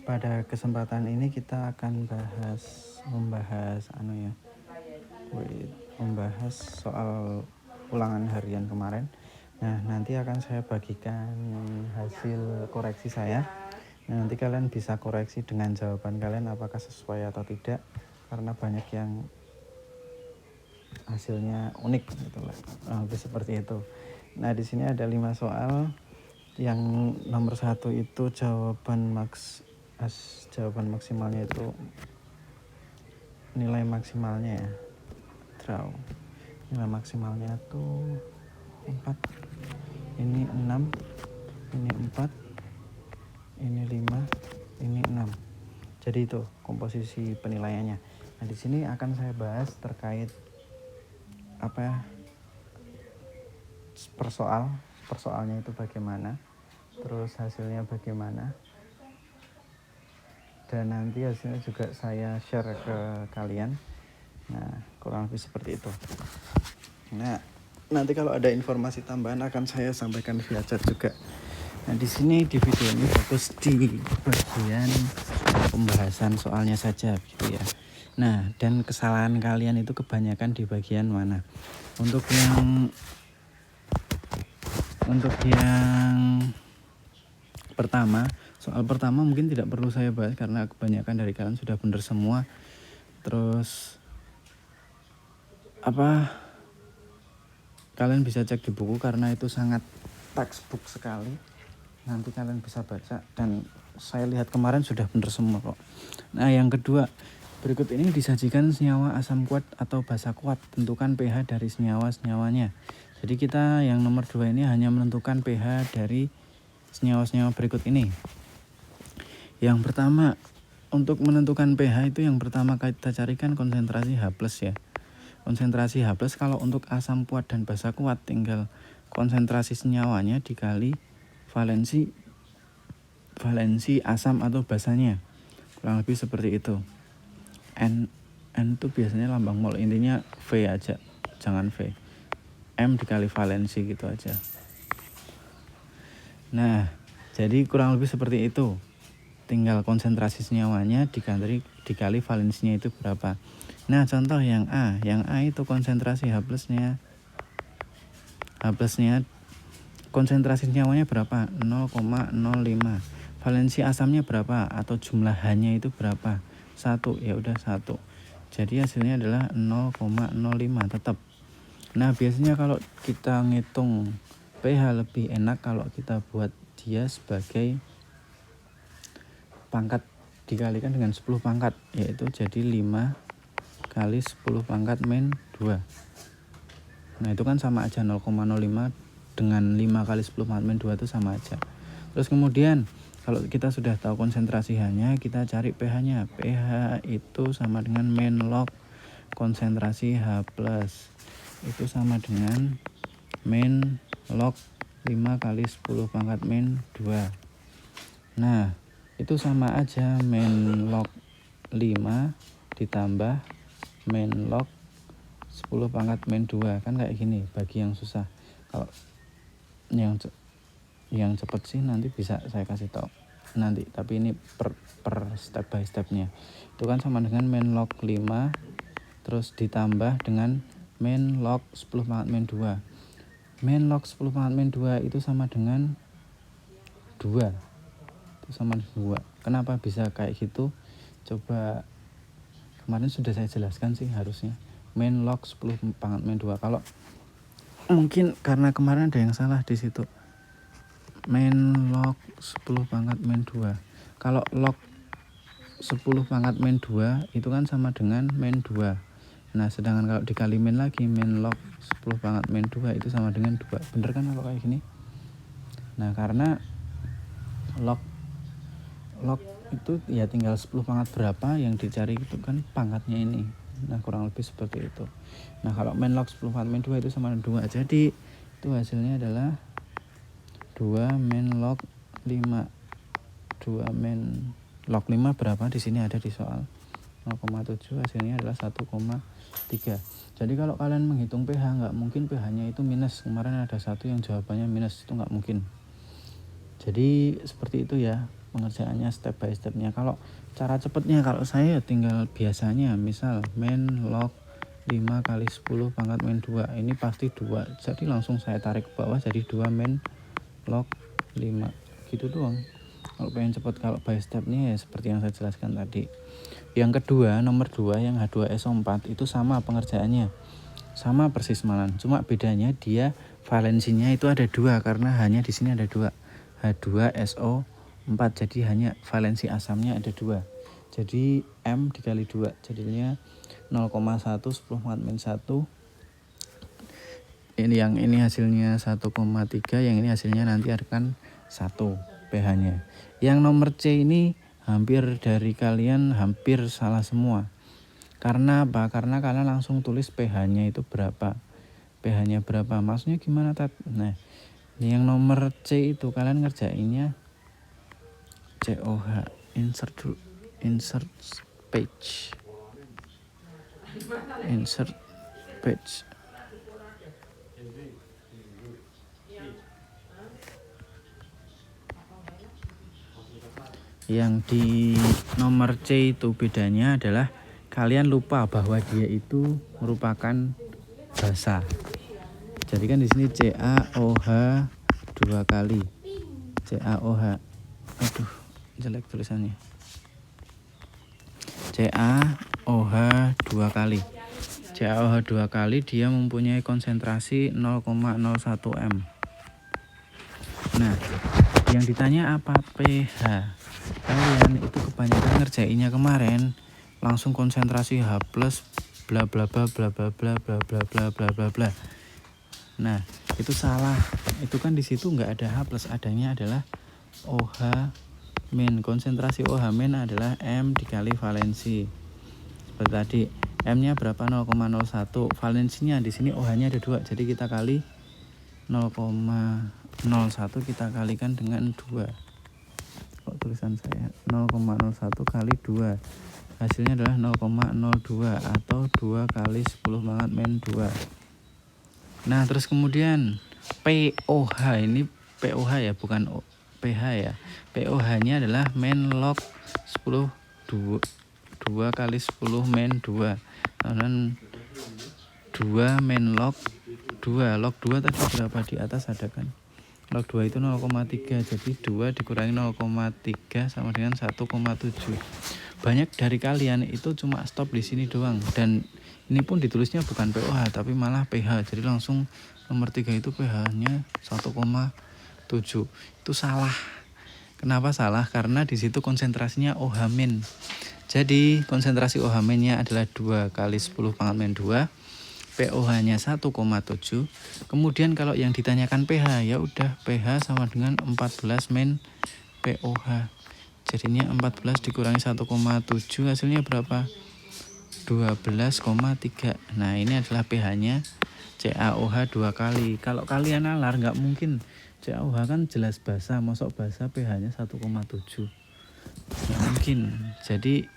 Pada kesempatan ini kita akan membahas soal ulangan harian kemarin. Nah, nanti akan saya bagikan hasil koreksi saya. Nah, nanti kalian bisa koreksi dengan jawaban kalian apakah sesuai atau tidak, karena banyak yang hasilnya unik gitu lah. Seperti itu. Nah, di sini ada 5 soal. Yang nomor 1 itu jawaban maksimalnya itu nilai maksimalnya ya. Nilai maksimalnya tuh 4. Ini 6, ini 4, ini 5, ini 6. Jadi itu komposisi penilaiannya. Nah, di sini akan saya bahas terkait persoalnya itu bagaimana, terus hasilnya bagaimana, dan nanti hasilnya juga saya share ke kalian. Nah, kurang lebih seperti itu. Nah, nanti kalau ada informasi tambahan akan saya sampaikan via chat juga. Nah, di sini di video ini fokus di bagian pembahasan soalnya saja gitu ya. Nah, dan kesalahan kalian itu kebanyakan di bagian mana? Untuk yang pertama, soal pertama mungkin tidak perlu saya bahas karena kebanyakan dari kalian sudah benar semua. Terus kalian bisa cek di buku karena itu sangat textbook sekali. Nanti kalian bisa baca, dan saya lihat kemarin sudah benar semua kok. Nah, yang kedua, berikut ini disajikan senyawa asam kuat atau basa kuat. Tentukan pH dari senyawa-senyawanya. Jadi kita yang nomor 2 ini hanya menentukan pH dari senyawa-senyawa berikut ini. Yang pertama, untuk menentukan pH itu yang pertama kita carikan konsentrasi H+ ya. Konsentrasi H+ kalau untuk asam kuat dan basa kuat tinggal konsentrasi senyawanya dikali valensi asam atau basanya. Kurang lebih seperti itu. N itu biasanya lambang mol, intinya V aja, jangan V. M dikali valensi gitu aja. Nah, jadi kurang lebih seperti itu. Tinggal konsentrasi senyawanya dikali valensinya itu berapa. Nah, contoh yang A itu konsentrasi H+-nya konsentrasi senyawanya berapa? 0,05. Valensi asamnya berapa atau jumlah H-nya itu berapa? 1, ya udah 1. Jadi hasilnya adalah 0,05 tetap. Nah, biasanya kalau kita ngitung pH lebih enak kalau kita buat dia sebagai pangkat dikalikan dengan 10 pangkat, yaitu jadi 5 kali 10 pangkat min 2. Nah, itu kan sama aja, 0,05 dengan 5 kali 10 pangkat min 2 itu sama aja. Terus kemudian kalau kita sudah tahu konsentrasi H-nya, kita cari pH-nya. pH itu sama dengan min log konsentrasi H+. Itu sama dengan min log 5 kali 10 pangkat min 2. Nah, itu sama aja, min log 5 ditambah min log 10 pangkat min 2. Kan kayak gini, bagi yang susah. Kalau yang cepet sih nanti bisa saya kasih tahu nanti, tapi ini per step by stepnya. Itu kan sama dengan min log 5 terus ditambah dengan min log 10 pangkat min 2. Min log 10 pangkat min 2 itu sama dengan 2. Itu sama dengan 2. Kenapa bisa kayak gitu? Coba kemarin sudah saya jelaskan sih harusnya. Min log 10 pangkat min 2. Kalau mungkin karena kemarin ada yang salah di situ. Min log 10 pangkat min 2. Kalau log 10 pangkat min 2 itu kan sama dengan min 2. Nah, sedangkan kalau dikali min lagi, min log 10 pangkat min 2 itu sama dengan 2. Bener kan kalau kayak gini? Nah, karena log itu ya tinggal 10 pangkat berapa yang dicari itu kan pangkatnya ini. Nah, kurang lebih seperti itu. Nah, kalau min log 10 pangkat min 2 itu sama dengan 2. Jadi itu hasilnya adalah 2 min log 5. 2 min log 5 berapa? Di sini ada di soal. 0,7, hasilnya adalah 1,3. Jadi kalau kalian menghitung pH, nggak mungkin pH-nya itu minus. Kemarin ada satu yang jawabannya minus, itu nggak mungkin. Jadi seperti itu ya. pengerjaannya step by stepnya. Kalau cara cepatnya kalau saya tinggal biasanya misal main log 5 kali 10 pangkat min 2 ini pasti 2, jadi langsung saya tarik ke bawah jadi 2 min log 5 gitu doang. Kalau pengen cepat, kalau by stepnya ya seperti yang saya jelaskan tadi. Yang kedua, nomor 2 yang H2SO4 itu sama pengerjaannya, sama persis malan, cuma bedanya dia valensinya itu ada 2 karena hanya di sini ada 2 H2SO4, jadi hanya valensi asamnya ada 2, jadi M dikali 2 jadinya 0,1 10 pangkat min 1. Yang ini hasilnya 1,3, yang ini hasilnya nanti akan 1 pH nya. Yang nomor C ini hampir dari kalian hampir salah semua. Karena apa? Karena kalian langsung tulis pH nya itu berapa, pH nya berapa, maksudnya gimana Tat? Nah, yang nomor C itu kalian ngerjainnya COH, insert page. Yang di nomor C itu bedanya adalah kalian lupa bahwa dia itu merupakan basa. Jadi kan di sini CaOH 2 kali. CaOH. Aduh, jelek tulisannya. CaOH 2 kali. CaOH 2 kali dia mempunyai konsentrasi 0,01 M. Nah, yang ditanya apa pH. Kalian itu kebanyakan ngerjainnya kemarin langsung konsentrasi H plus bla bla bla bla bla bla bla bla bla bla bla bla. Nah, itu salah. Itu kan di situ nggak ada H plus, adanya adalah OH min. Konsentrasi OH min adalah M dikali valensi. Seperti tadi, M-nya berapa? 0,01. Valensinya di sini OH-nya ada 2. Jadi kita kali 0,01 kita kalikan dengan 2. Kok tulisan saya 0,01 kali 2 hasilnya adalah 0,02 atau 2 kali 10 pangkat min 2. Nah, terus kemudian POH ini POH ya, bukan pH ya. POH nya adalah min log 10 2 kali 10 min 2. Dan 2 min log 2. Log 2 tadi berapa di atas ada kan? Log 2 itu 0,3, jadi 2 dikurangi 0,3 sama dengan 1,7. Banyak dari kalian itu cuma stop di sini doang, dan ini pun ditulisnya bukan POH tapi malah pH, jadi langsung nomor 3 itu pH-nya 1,7. Itu salah. Kenapa salah? Karena di situ konsentrasinya OH min. Jadi konsentrasi OH min-nya adalah 2 kali 10 pangkat min 2. POH-nya 1,7. Kemudian kalau yang ditanyakan pH, ya udah pH sama dengan 14 min POH. Jadinya 14 dikurangi 1,7 hasilnya berapa? 12,3. Nah, ini adalah pH-nya CaOH 2 kali. Kalau kalian nalar nggak mungkin. CaOH kan jelas basa, masuk basa pH-nya 1,7. Nggak mungkin. Jadi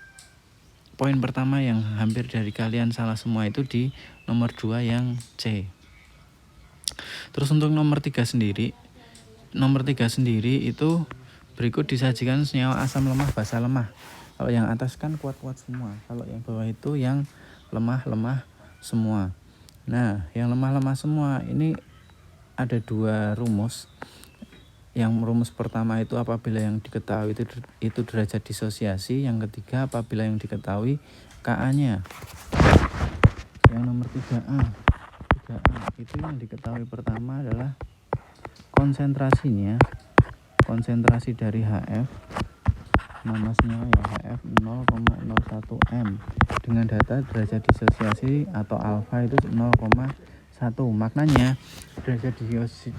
poin pertama yang hampir dari kalian salah semua itu di nomor 2 yang C. Terus untuk nomor 3 sendiri itu berikut disajikan senyawa asam lemah, basa lemah. Kalau yang atas kan kuat-kuat semua, kalau yang bawah itu yang lemah-lemah semua. Nah, yang lemah-lemah semua ini ada 2 rumus. Yang rumus pertama itu apabila yang diketahui itu derajat disosiasi, yang ketiga apabila yang diketahui Ka-nya. Yang nomor 3A itu yang diketahui pertama adalah konsentrasi dari HF, nama senyawa ya HF 0,01 M dengan data derajat disosiasi atau alfa itu 0,1. Maknanya derajat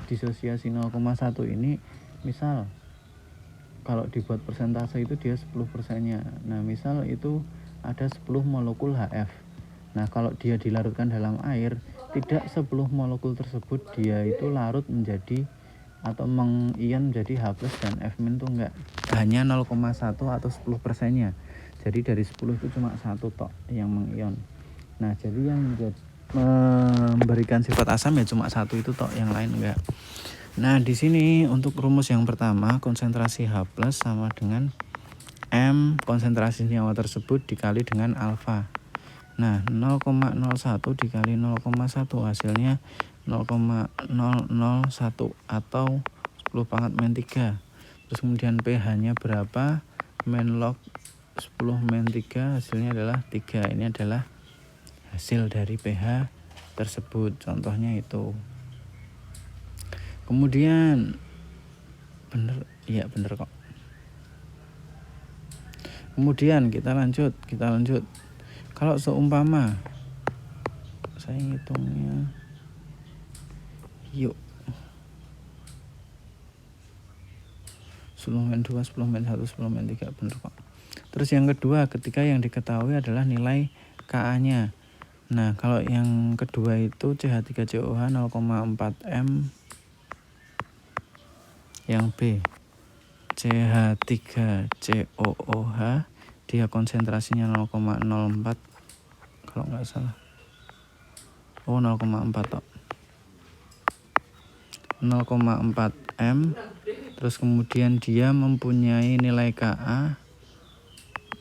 disosiasi 0,1 ini misal kalau dibuat persentase itu dia 10%-nya. Nah, misal itu ada 10 molekul HF. Nah, kalau dia dilarutkan dalam air, tidak 10 molekul tersebut dia itu larut menjadi atau mengion menjadi H plus dan F min itu enggak, hanya 0,1 atau 10%-nya. Jadi dari 10 itu cuma 1 tok yang mengion. Nah, jadi yang memberikan sifat asam ya cuma 1 itu tok, yang lain enggak. Nah, di sini untuk rumus yang pertama, konsentrasi H+ sama dengan M konsentrasi senyawa tersebut dikali dengan alfa. Nah, 0,01 dikali 0,1 hasilnya 0,001 atau 10 pangkat min 3. Terus kemudian pH-nya berapa? Min log 10 min 3 hasilnya adalah 3. Ini adalah hasil dari pH tersebut. Contohnya itu. Kemudian bener, iya bener kok. Kemudian kita lanjut. Kalau seumpama saya ngitungnya, yuk 10 min 2, 10 min 1, 10 min 3, bener kok. Terus yang kedua, ketika yang diketahui adalah nilai Ka-nya. Nah, kalau yang kedua itu CH3COH 0,4 M. Yang B CH3COOH, dia konsentrasinya 0,04 kalau nggak salah. 0,4 toh. 0,4 M. Terus kemudian dia mempunyai nilai Ka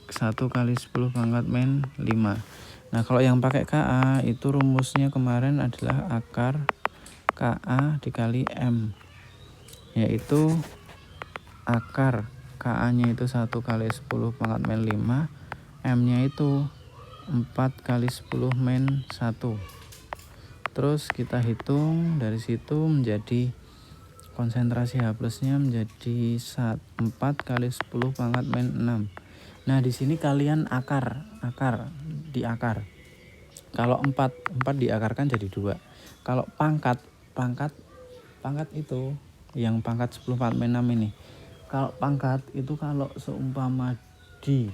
1 kali 10 pangkat min 5. Nah, kalau yang pakai Ka itu rumusnya kemarin adalah akar Ka dikali M, yaitu akar Ka-nya itu 1 kali 10 pangkat min 5, M-nya itu 4 kali 10 min 1. Terus kita hitung dari situ menjadi konsentrasi H+-nya menjadi 4 kali 10 pangkat min 6. Nah, di sini kalian akar diakar. Kalau 4 diakarkan jadi 2. Kalau pangkat itu yang pangkat 10 pangkat min 6 ini. Kalau pangkat itu kalau seumpama di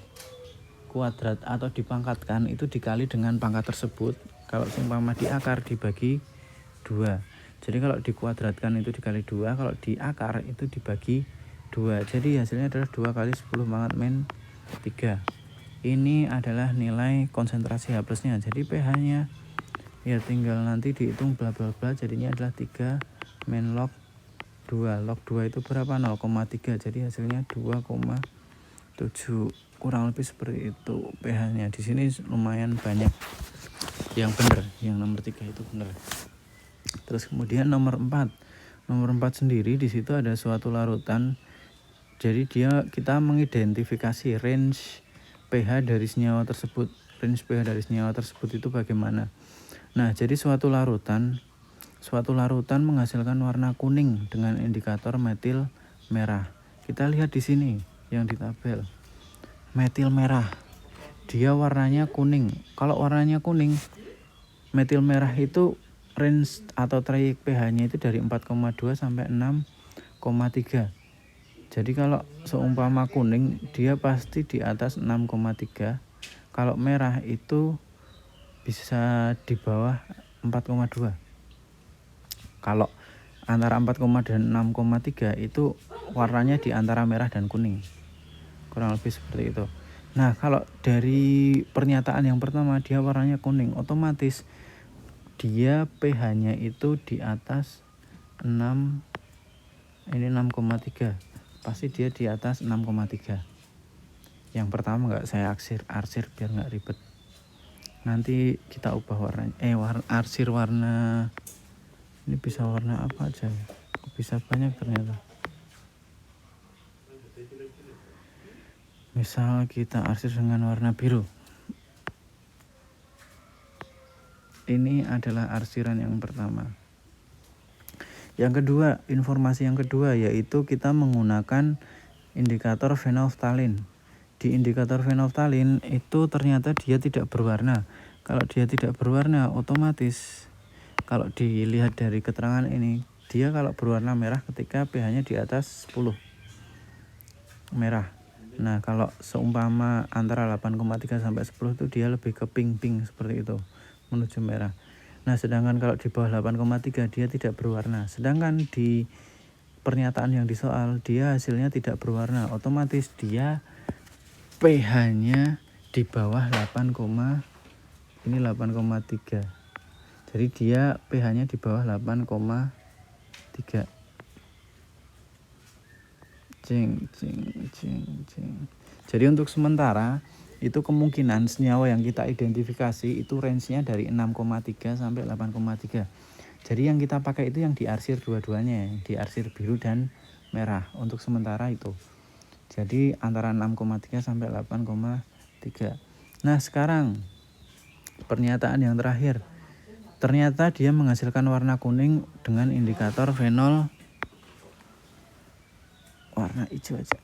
kuadrat atau dipangkatkan itu dikali dengan pangkat tersebut. Kalau seumpama diakar dibagi 2. Jadi kalau dikuadratkan itu dikali 2, kalau diakar itu dibagi 2. Jadi hasilnya adalah 2 kali 10 pangkat min 3. Ini adalah nilai konsentrasi H+-nya. Jadi pH-nya ya tinggal nanti dihitung bla bla bla, jadinya adalah 3 min log 2. Log 2 itu berapa? 0,3. Jadi hasilnya 2,7. Kurang lebih seperti itu pH-nya. Di sini lumayan banyak yang benar, yang nomor 3 itu benar. Terus kemudian nomor 4 sendiri di situ ada suatu larutan. Jadi kita mengidentifikasi range pH dari senyawa tersebut. Range pH dari senyawa tersebut itu bagaimana? Nah, jadi suatu larutan menghasilkan warna kuning dengan indikator metil merah. Kita lihat di sini yang di tabel. Metil merah. Dia warnanya kuning. Kalau warnanya kuning, metil merah itu range atau trayek pH-nya itu dari 4,2 sampai 6,3. Jadi kalau seumpama kuning dia pasti di atas 6,3. Kalau merah itu bisa di bawah 4,2. Kalau antara 4, dan 6,3 itu warnanya di antara merah dan kuning. Kurang lebih seperti itu. Nah, kalau dari pernyataan yang pertama dia warnanya kuning, otomatis dia pH-nya itu di atas 6, ini 6,3. Pasti dia di atas 6,3. Yang pertama nggak saya arsir biar nggak ribet. Nanti kita ubah warnanya. Arsir warna ini bisa warna apa aja ya? Bisa banyak ternyata. Misal kita arsir dengan warna biru. Ini adalah arsiran yang pertama. Yang kedua, informasi yang kedua yaitu kita menggunakan indikator fenolftalin. Di indikator fenolftalin itu ternyata dia tidak berwarna. Kalau dia tidak berwarna, otomatis kalau dilihat dari keterangan ini, dia kalau berwarna merah ketika pH-nya di atas 10. Merah. Nah, kalau seumpama antara 8,3 sampai 10 itu dia lebih ke pink seperti itu, menuju merah. Nah, sedangkan kalau di bawah 8,3 dia tidak berwarna. Sedangkan di pernyataan yang disoal dia hasilnya tidak berwarna. Otomatis dia pH-nya di bawah 8,3. Jadi dia pH-nya di bawah 8,3. Jeng. Jadi untuk sementara itu kemungkinan senyawa yang kita identifikasi itu range-nya dari 6,3 sampai 8,3. Jadi yang kita pakai itu yang diarsir dua-duanya, yang diarsir biru dan merah untuk sementara itu. Jadi antara 6,3 sampai 8,3. Nah, sekarang pernyataan yang terakhir. Ternyata dia menghasilkan warna kuning dengan indikator fenol warna hijau aja.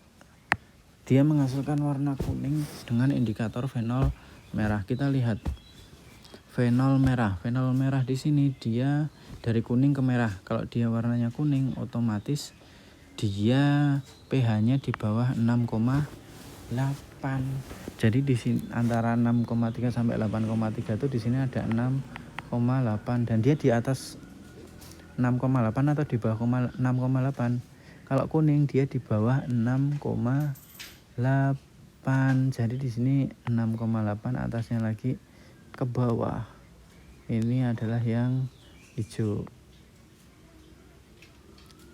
Dia menghasilkan warna kuning dengan indikator fenol merah. Kita lihat fenol merah. Fenol merah di sini dia dari kuning ke merah. Kalau dia warnanya kuning, otomatis dia pH-nya di bawah 6,8. Jadi di sini antara 6,3 sampai 8,3 itu di sini ada 6,8 dan dia di atas 6,8 atau di bawah 6,8. Kalau kuning dia di bawah 6,8. Jadi di sini 6,8, atasnya lagi ke bawah. Ini adalah yang hijau.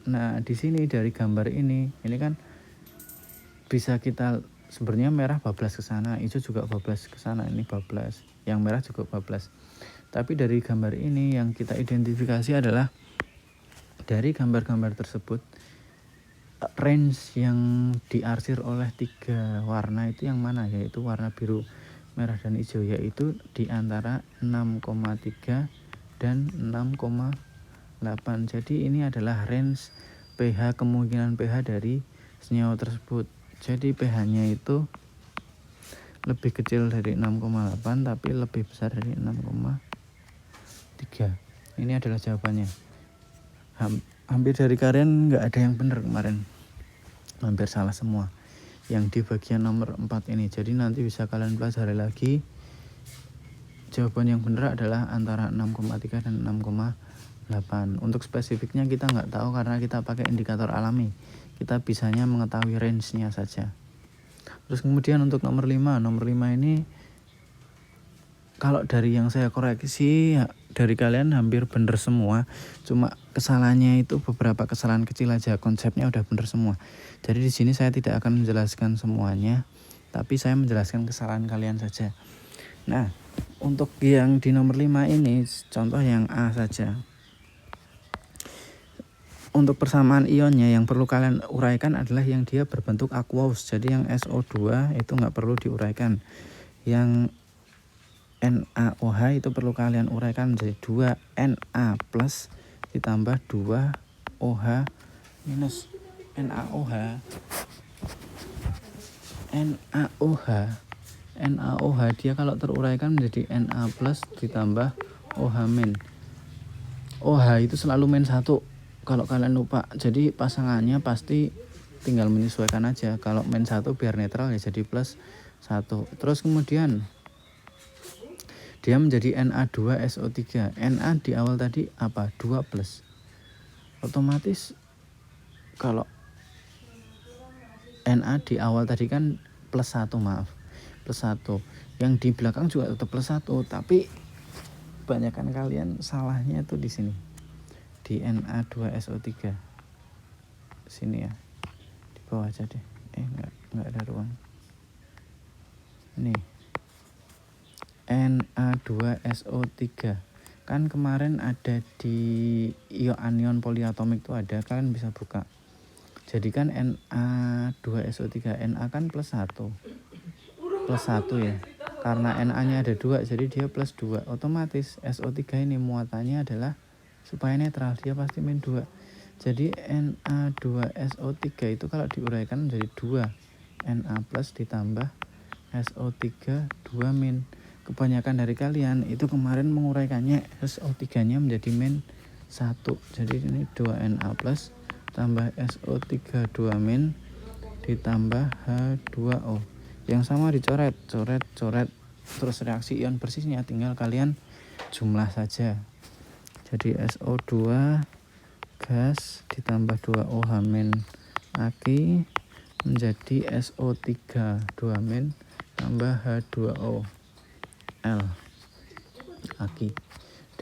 Nah, di sini dari gambar ini kan bisa kita sebenarnya merah bablas ke sana, hijau juga bablas ke sana, ini bablas. Yang merah juga bablas. Tapi dari gambar ini yang kita identifikasi adalah dari gambar-gambar tersebut range yang diarsir oleh 3 warna itu yang mana, yaitu warna biru, merah dan hijau, yaitu di antara 6,3 dan 6,8. Jadi ini adalah range pH, kemungkinan pH dari senyawa tersebut. Jadi pH-nya itu lebih kecil dari 6,8 tapi lebih besar dari 6,3. Ini adalah jawabannya. Hampir dari kalian nggak ada yang benar kemarin, hampir salah semua yang di bagian nomor 4 ini. Jadi nanti bisa kalian pelajari lagi. Jawaban yang benar adalah antara 6,3 dan 6,8. Untuk spesifiknya kita nggak tahu karena kita pakai indikator alami. Kita bisanya mengetahui range-nya saja. Terus kemudian untuk nomor 5 ini kalau dari yang saya koreksi dari kalian hampir benar semua, cuma kesalahannya itu beberapa kesalahan kecil aja, konsepnya udah benar semua. Jadi di sini saya tidak akan menjelaskan semuanya, tapi saya menjelaskan kesalahan kalian saja. Nah, untuk yang di nomor 5 ini contoh yang A saja. Untuk persamaan ionnya yang perlu kalian uraikan adalah yang dia berbentuk aqueous. Jadi yang SO2 itu nggak perlu diuraikan. Yang NaOH itu perlu kalian uraikan menjadi 2Na plus ditambah 2OH minus. NaOH dia kalau teruraikan menjadi Na plus ditambah OH min. OH itu selalu min 1 kalau kalian lupa. Jadi pasangannya pasti tinggal menyesuaikan aja. Kalau min 1 biar netral ya jadi plus 1. Terus kemudian dia menjadi Na2SO3. Na di awal tadi apa? 2 plus. Otomatis kalau Na di awal tadi kan plus 1, plus 1. Yang di belakang juga tetap plus 1, tapi kebanyakan kalian salahnya itu di sini. Di Na2SO3. Sini ya. Di bawah aja deh. Enggak ada ruang. Nih. Na2SO3 kan kemarin ada di anion poliatomik itu ada, kalian bisa buka. Jadi kan Na2SO3, Na kan plus 1 ya, karena Na nya ada 2 jadi dia plus 2. Otomatis SO3 ini muatannya adalah supaya netral, dia pasti min 2. Jadi Na2SO3 itu kalau diuraikan menjadi 2 Na plus ditambah SO3 2 min. Kebanyakan dari kalian itu kemarin menguraikannya SO3 nya menjadi min 1. Jadi ini 2Na plus tambah SO3 2 min ditambah H2O. Yang sama dicoret, coret. Terus reaksi ion bersihnya tinggal kalian jumlah saja. Jadi SO2 gas ditambah 2OH min aki menjadi SO3 2 min tambah H2O L aki.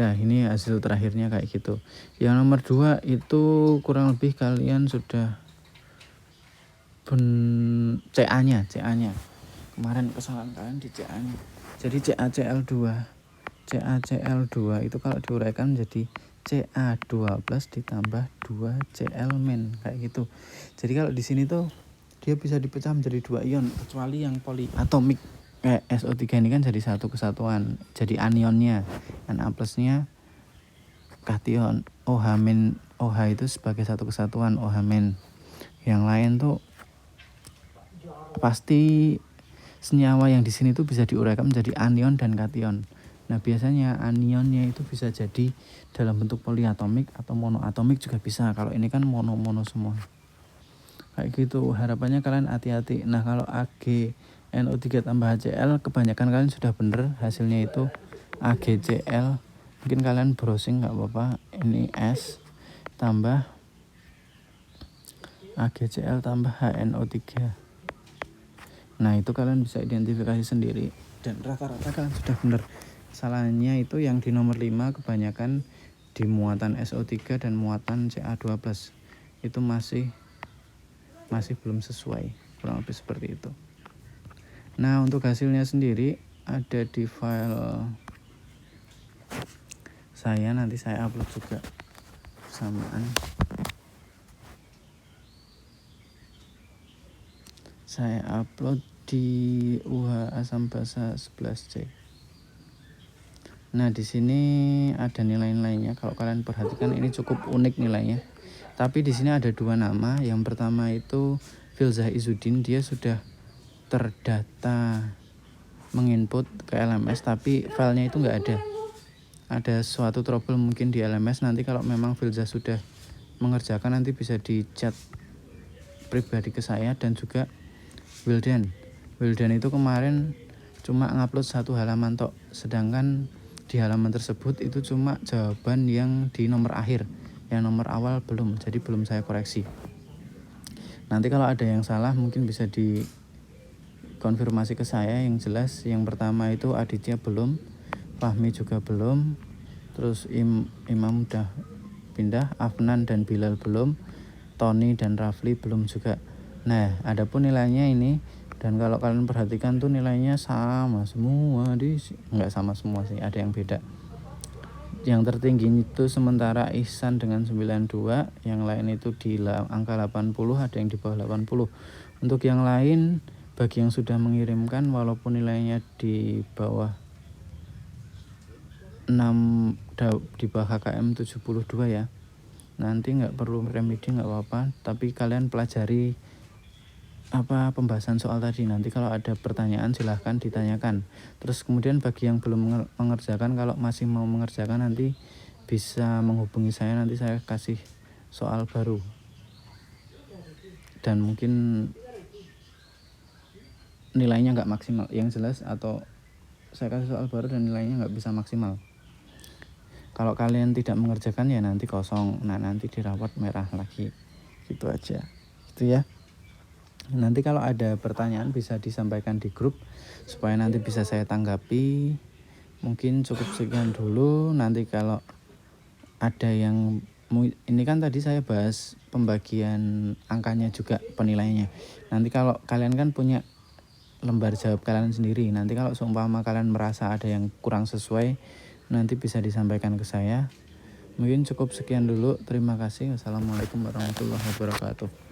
Nah, ini hasil terakhirnya kayak gitu. Yang nomor 2 itu kurang lebih kalian sudah CA-nya kemarin kesalahan kalian di CA-nya. Jadi CaCl2 itu kalau diuraikan menjadi Ca2 plus ditambah 2Cl min kayak gitu. Jadi kalau di sini tuh dia bisa dipecah menjadi 2 ion, kecuali yang poliatomik kayak SO3 ini kan jadi satu kesatuan, jadi anionnya. Na plusnya kation, OH min, OH itu sebagai satu kesatuan, OH min. Yang lain tuh pasti senyawa yang di sini tuh bisa diuraikan menjadi anion dan kation. Nah, biasanya anionnya itu bisa jadi dalam bentuk poliatomik atau monoatomik juga bisa. Kalau ini kan mono semua. Kayak gitu. Harapannya kalian hati-hati. Nah, kalau AgNO3 tambah HCl kebanyakan kalian sudah bener hasilnya itu AgCl. Mungkin kalian browsing nggak apa-apa. Ini S tambah AgCl tambah HNO3. Nah, itu kalian bisa identifikasi sendiri dan rata-rata kalian sudah bener. Salahnya itu yang di nomor 5 kebanyakan di muatan SO3 dan muatan Ca2+. Itu masih belum sesuai, kurang lebih seperti itu. Nah, untuk hasilnya sendiri ada di file saya, nanti saya upload juga bersamaan. Saya upload di UH Asam Basa 11C. Nah, di sini ada nilai-nilainya. Kalau kalian perhatikan ini cukup unik nilainya. Tapi di sini ada 2 nama. Yang pertama itu Filzah Izzuddin, dia sudah terdata menginput ke LMS, tapi filenya itu nggak ada. Ada suatu trouble mungkin di LMS. Nanti kalau memang Filzah sudah mengerjakan, nanti bisa di chat pribadi ke saya. Dan juga Wildan itu kemarin cuma ngupload 1 halaman tok, sedangkan di halaman tersebut itu cuma jawaban yang di nomor akhir, yang nomor awal belum, jadi belum saya koreksi. Nanti kalau ada yang salah mungkin bisa dikonfirmasi ke saya. Yang jelas yang pertama itu Aditya belum, Fahmi juga belum, terus Imam udah pindah, Afnan dan Bilal belum, Tony dan Rafli belum juga. Nah, adapun nilainya ini, dan kalau kalian perhatikan tuh nilainya sama semua, nggak sama semua sih, ada yang beda. Yang tertinggi itu sementara Ihsan dengan 92, yang lain itu di angka 80, ada yang di bawah 80. Untuk yang lain, bagi yang sudah mengirimkan, walaupun nilainya di bawah 6, di bawah KKM 72 ya, nanti nggak perlu remedi, nggak apa-apa, tapi kalian pelajari pembahasan soal tadi. Nanti kalau ada pertanyaan silahkan ditanyakan. Terus kemudian bagi yang belum mengerjakan, kalau masih mau mengerjakan nanti bisa menghubungi saya, nanti saya kasih soal baru. Dan mungkin nilainya nggak maksimal, yang jelas, atau saya kasih soal baru dan nilainya nggak bisa maksimal. Kalau kalian tidak mengerjakan ya nanti kosong. Nah, nanti dirawat merah lagi. Gitu aja. Gitu ya. Nanti kalau ada pertanyaan bisa disampaikan di grup supaya nanti bisa saya tanggapi. Mungkin cukup sekian dulu. Nanti kalau ada yang, ini kan tadi saya bahas pembagian angkanya juga, penilaiannya. Nanti kalau kalian kan punya lembar jawab kalian sendiri, nanti kalau seumpama kalian merasa ada yang kurang sesuai, nanti bisa disampaikan ke saya. Mungkin cukup sekian dulu. Terima kasih. Wassalamualaikum warahmatullahi wabarakatuh.